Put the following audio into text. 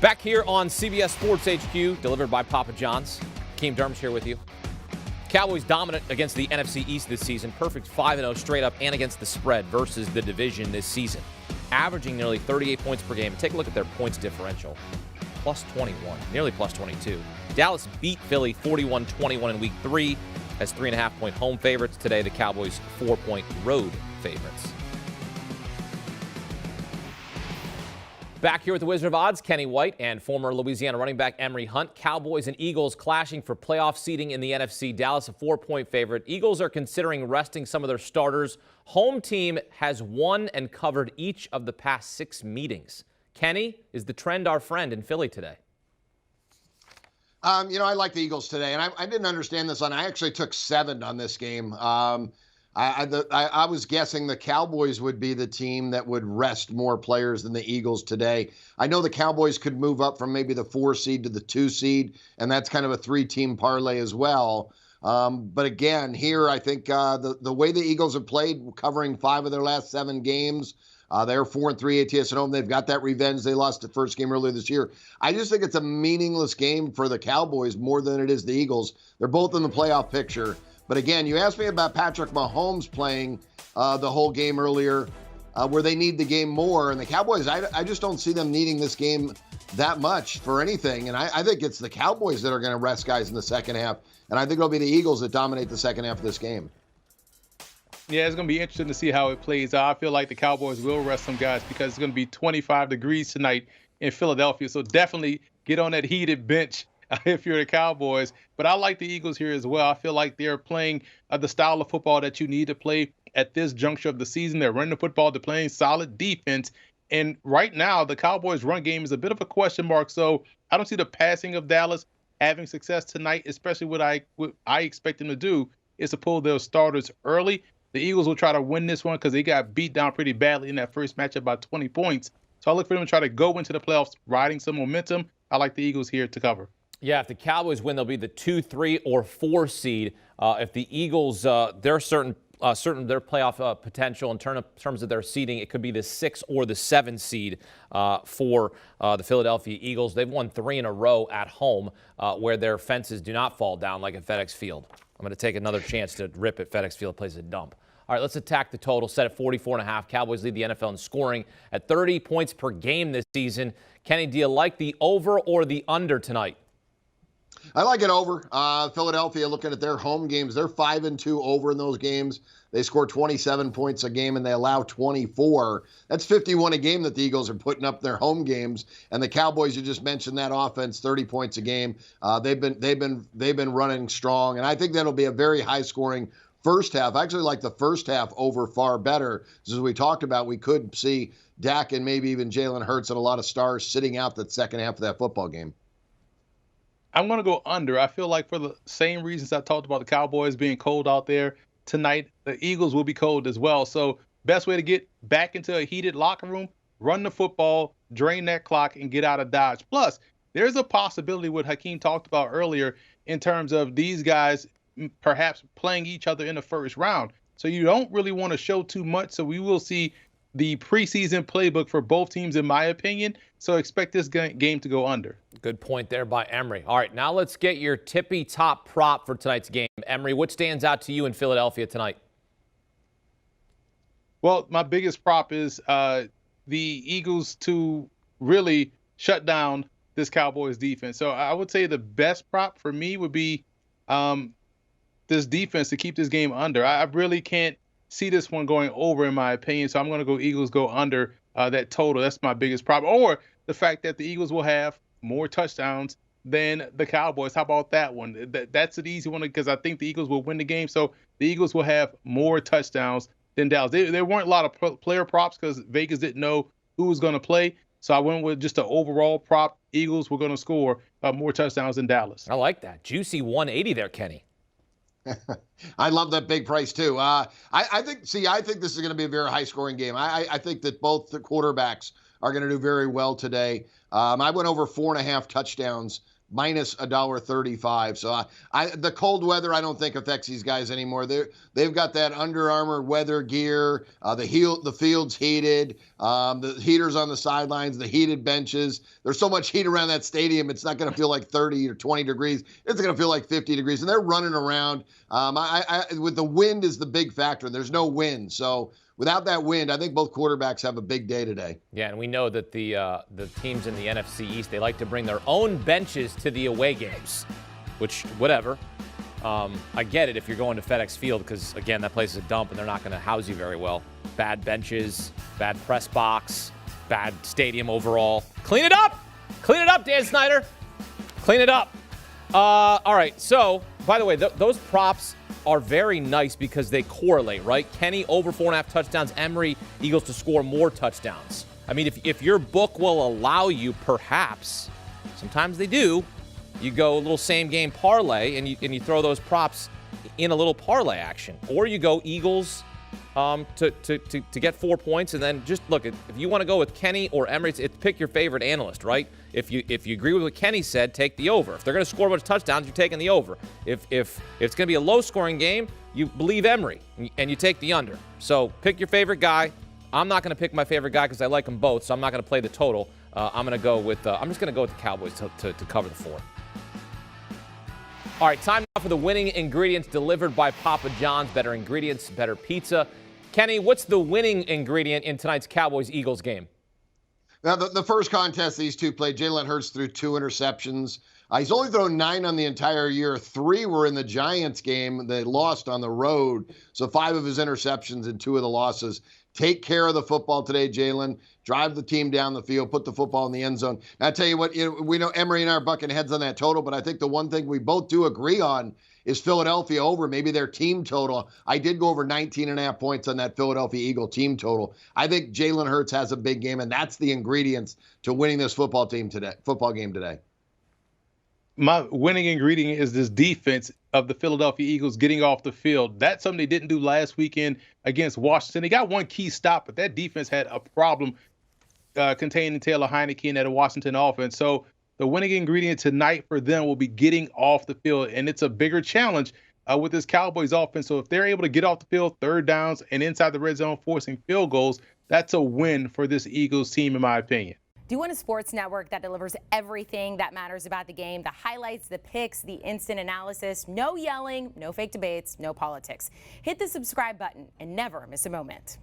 Back here on CBS Sports HQ, delivered by Papa John's. Keem Derm's here with you. Cowboys dominant against the NFC East this season. Perfect 5-0 straight up and against the spread versus the division this season. Averaging nearly 38 points per game. Take a look at their points differential. Plus 21, nearly plus 22. Dallas beat Philly 41-21 in Week 3 as 3.5-point home favorites. Today, the Cowboys 4-point road favorites. Back here with the Wizard of Odds, Kenny White, and former Louisiana running back Emory Hunt. Cowboys and Eagles clashing for playoff seeding in the NFC. Dallas a 4-point favorite. Eagles are considering resting some of their starters. Home team has won and covered each of the past 6 meetings. Kenny, is the trend our friend in Philly today? I like the Eagles today, and I didn't understand this one. I actually took 7 on this game. I was guessing the Cowboys would be the team that would rest more players than the Eagles today. I know the Cowboys could move up from maybe the 4 seed to the 2 seed, and that's kind of a 3-team parlay as well. But again, here I think the way the Eagles have played, covering 5 of their last 7 games, they're 4-3 ATS at home. They've got that revenge. They lost the first game earlier this year. I just think it's a meaningless game for the Cowboys more than it is the Eagles. They're both in the playoff picture. But again, you asked me about Patrick Mahomes playing the whole game earlier, where they need the game more. And the Cowboys, I just don't see them needing this game that much for anything. And I think it's the Cowboys that are going to rest guys in the second half. And I think it'll be the Eagles that dominate the second half of this game. Yeah, it's going to be interesting to see how it plays out. I feel like the Cowboys will rest some guys because it's going to be 25 degrees tonight in Philadelphia. So definitely get on that heated bench if you're the Cowboys. But I like the Eagles here as well. I feel like they're playing the style of football that you need to play at this juncture of the season. They're running the football. They're playing solid defense. And right now, the Cowboys' run game is a bit of a question mark. So I don't see the passing of Dallas having success tonight, especially what I expect them to do is to pull their starters early. The Eagles will try to win this one because they got beat down pretty badly in that first matchup by 20 points. So I look for them to try to go into the playoffs riding some momentum. I like the Eagles here to cover. Yeah, if the Cowboys win, they'll be the 2, 3, or 4 seed. If the Eagles, they're certain their playoff potential in terms of their seeding, it could be the 6 or the 7 seed for the Philadelphia Eagles. They've won 3 in a row at home where their fences do not fall down like at FedEx Field. I'm going to take another chance to rip at FedEx Field. Plays a dump. All right, let's attack the total. Set at 44.5. Cowboys lead the NFL in scoring at 30 points per game this season. Kenny, do you like the over or the under tonight? I like it over. Philadelphia, looking at their home games, they're 5-2 over in those games. They score 27 points a game and they allow 24. That's 51 a game that the Eagles are putting up their home games. And the Cowboys, you just mentioned that offense, 30 points a game. They've been running strong, and I think that'll be a very high scoring first half. I actually like the first half over far better. As we talked about, we could see Dak and maybe even Jalen Hurts and a lot of stars sitting out that second half of that football game. I'm going to go under. I feel like for the same reasons I talked about the Cowboys being cold out there tonight, the Eagles will be cold as well. So best way to get back into a heated locker room, run the football, drain that clock, and get out of Dodge. Plus, there's a possibility what Hakeem talked about earlier in terms of these guys perhaps playing each other in the first round. So you don't really want to show too much. So we will see the preseason playbook for both teams, in my opinion. So expect this game to go under. Good point there by Emory. All right, now let's get your tippy top prop for tonight's game. Emory, what stands out to you in Philadelphia tonight? Well, my biggest prop is the Eagles to really shut down this Cowboys defense. So I would say the best prop for me would be this defense to keep this game under. I really can't see this one going over, in my opinion. So I'm going to go Eagles go under that total. That's my biggest prop. Or the fact that the Eagles will have more touchdowns than the Cowboys. How about that one? That's an easy one because I think the Eagles will win the game. So the Eagles will have more touchdowns than Dallas. There weren't a lot of player props because Vegas didn't know who was going to play. So I went with just an overall prop. Eagles were going to score more touchdowns than Dallas. I like that. Juicy 180 there, Kenny. I love that big price too. I think this is going to be a very high scoring game. I think that both the quarterbacks are going to do very well today. I went over 4.5 touchdowns minus $1.35. So the cold weather I don't think affects these guys anymore. They've got that Under Armour weather gear. The field's heated. The heaters on the sidelines. The heated benches. There's so much heat around that stadium. It's not going to feel like 30 or 20 degrees. It's going to feel like 50 degrees. And they're running around. With the wind is the big factor. There's no wind, so. Without that wind, I think both quarterbacks have a big day today. Yeah, and we know that the teams in the NFC East, they like to bring their own benches to the away games, which, whatever. I get it if you're going to FedEx Field because, again, that place is a dump and they're not going to house you very well. Bad benches, bad press box, bad stadium overall. Clean it up! Clean it up, Dan Snyder! Clean it up. All right, so, by the way, those props are very nice because they correlate, right? Kenny over 4.5 touchdowns, Emory, Eagles to score more touchdowns. I mean, if your book will allow you, perhaps, sometimes they do, you go a little same game parlay and you throw those props in a little parlay action. Or you go Eagles to get 4 points, and then just look, if you want to go with Kenny or Emory, it's pick your favorite analyst, right? If you agree with what Kenny said, take the over. If they're going to score a bunch of touchdowns, you're taking the over. If it's going to be a low-scoring game, you believe Emory and you take the under. So pick your favorite guy. I'm not going to pick my favorite guy because I like them both, so I'm not going to play the total. I'm just going to go with the Cowboys to cover the 4. All right, time now for the winning ingredients delivered by Papa John's. Better ingredients, better pizza. Kenny, what's the winning ingredient in tonight's Cowboys-Eagles game? Now, the first contest these two played, Jalen Hurts threw 2 interceptions. He's only thrown 9 on the entire year. 3 were in the Giants game. They lost on the road. So 5 of his interceptions and 2 of the losses. Take care of the football today, Jalen. Drive the team down the field. Put the football in the end zone. Now, I tell you what, we know Emory and I are bucking heads on that total, but I think the one thing we both do agree on is Philadelphia over, maybe their team total. I did go over 19.5 points on that Philadelphia Eagle team total. I think Jalen Hurts has a big game, and that's the ingredients to winning this football game today. My winning ingredient is this defense of the Philadelphia Eagles getting off the field. That's something they didn't do last weekend against Washington. They got one key stop, but that defense had a problem containing Taylor Heineke and that Washington offense. So the winning ingredient tonight for them will be getting off the field, and it's a bigger challenge with this Cowboys offense. So if they're able to get off the field, third downs, and inside the red zone forcing field goals, that's a win for this Eagles team, in my opinion. Do you want a sports network that delivers everything that matters about the game? The highlights, the picks, the instant analysis, no yelling, no fake debates, no politics. Hit the subscribe button and never miss a moment.